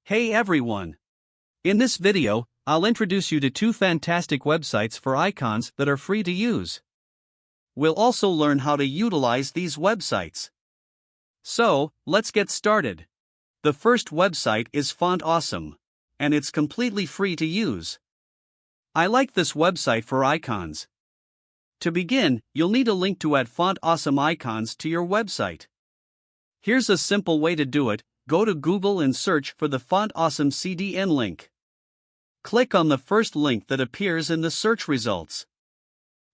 Hey everyone! In this video, I'll introduce you to two fantastic websites for icons that are free to use. We'll also learn how to utilize these websites. So, let's get started. The first website is Font Awesome, and it's completely free to use. I like this website for icons. To begin, you'll need a link to add Font Awesome icons to your website. Here's a simple way to do it. Go to Google and search for the Font Awesome CDN link. Click on the first link that appears in the search results.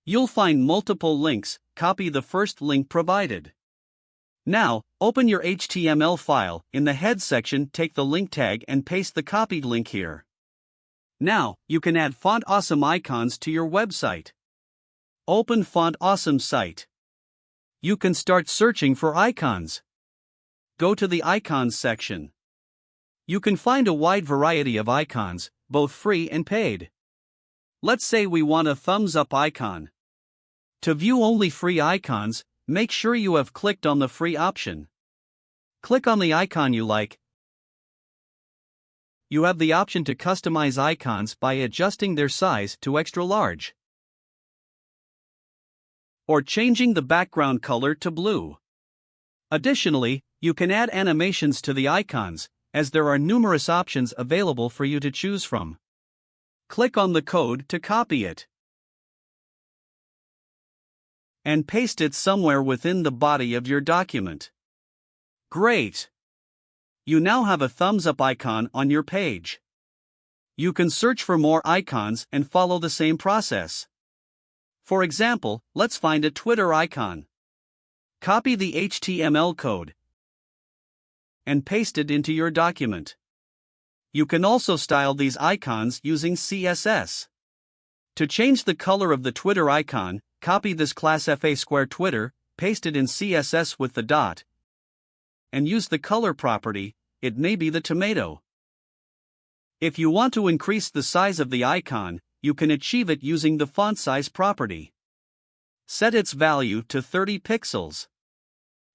You'll find multiple links. Copy the first link provided. Now, open your HTML file. In the head section, take the link tag and paste the copied link here. Now, you can add Font Awesome icons to your website. Open Font Awesome site. You can start searching for icons. Go to the Icons section. You can find a wide variety of icons, both free and paid. Let's say we want a thumbs up icon. To view only free icons, make sure you have clicked on the free option. Click on the icon you like. You have the option to customize icons by adjusting their size to extra large, or changing the background color to blue. Additionally, you can add animations to the icons, as there are numerous options available for you to choose from. Click on the code to copy it and paste it somewhere within the body of your document. Great! You now have a thumbs up icon on your page. You can search for more icons and follow the same process. For example, let's find a Twitter icon. Copy the HTML code and paste it into your document. You can also style these icons using CSS. To change the color of the Twitter icon, copy this class FA square Twitter, paste it in CSS with the dot, and use the color property. It may be the tomato. If you want to increase the size of the icon, you can achieve it using the font size property. Set its value to 30 pixels.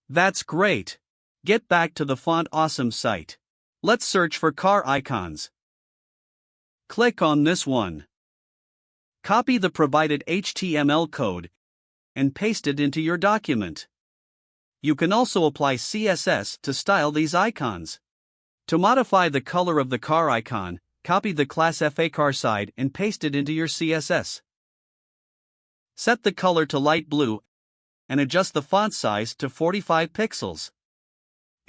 That's great! Get back to the Font Awesome site. Let's search for car icons. Click on this one. Copy the provided HTML code and paste it into your document. You can also apply CSS to style these icons. To modify the color of the car icon, copy the class FA car side and paste it into your CSS. Set the color to light blue and adjust the font size to 45 pixels.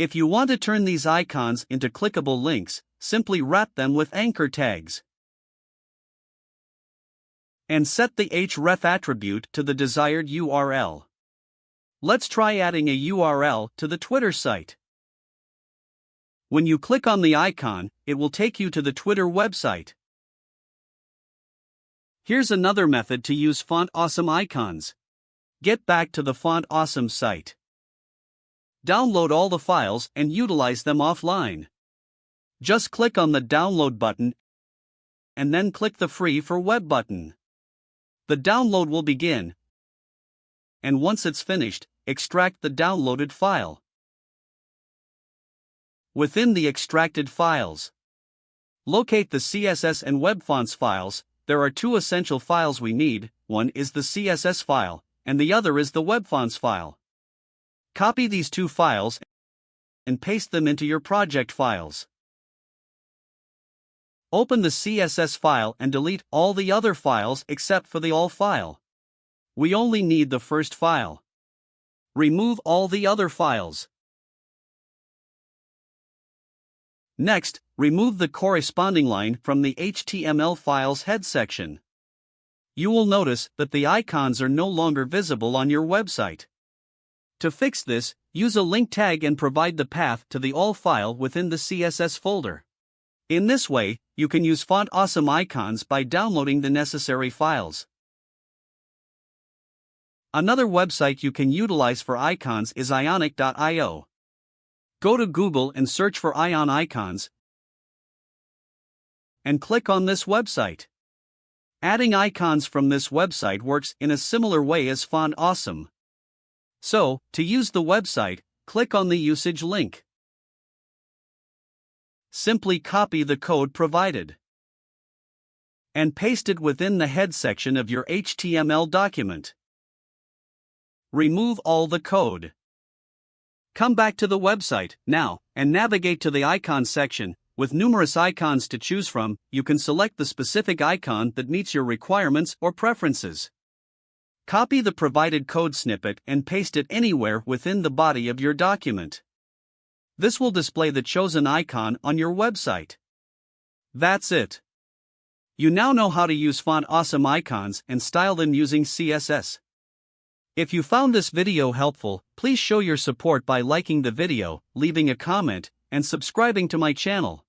If you want to turn these icons into clickable links, simply wrap them with anchor tags and set the href attribute to the desired URL. Let's try adding a URL to the Twitter site. When you click on the icon, it will take you to the Twitter website. Here's another method to use Font Awesome icons. Get back to the Font Awesome site. Download all the files and utilize them offline. Just click on the download button and then click the free for web button. The download will begin, and once it's finished, extract the downloaded file. Within the extracted files, locate the CSS and web fonts files. There are two essential files we need. One is the CSS file, and the other is the web fonts file. Copy these two files and paste them into your project files. Open the CSS file and delete all the other files except for the all file. We only need the first file. Remove all the other files. Next, remove the corresponding line from the HTML file's head section. You will notice that the icons are no longer visible on your website. To fix this, use a link tag and provide the path to the all file within the CSS folder. In this way, you can use Font Awesome icons by downloading the necessary files. Another website you can utilize for icons is ionic.io. Go to Google and search for Ion icons and click on this website. Adding icons from this website works in a similar way as Font Awesome. So, to use the website, click on the usage link. simply copy the code provided and paste it within the head section of your HTML document. Remove all the code. Come back to the website now and navigate to the icon section. With numerous icons to choose from, you can select the specific icon that meets your requirements or preferences. Copy the provided code snippet and paste it anywhere within the body of your document. This will display the chosen icon on your website. That's it. You now know how to use font awesome icons and style them using CSS. If you found this video helpful, please show your support by liking the video, leaving a comment, and subscribing to my channel.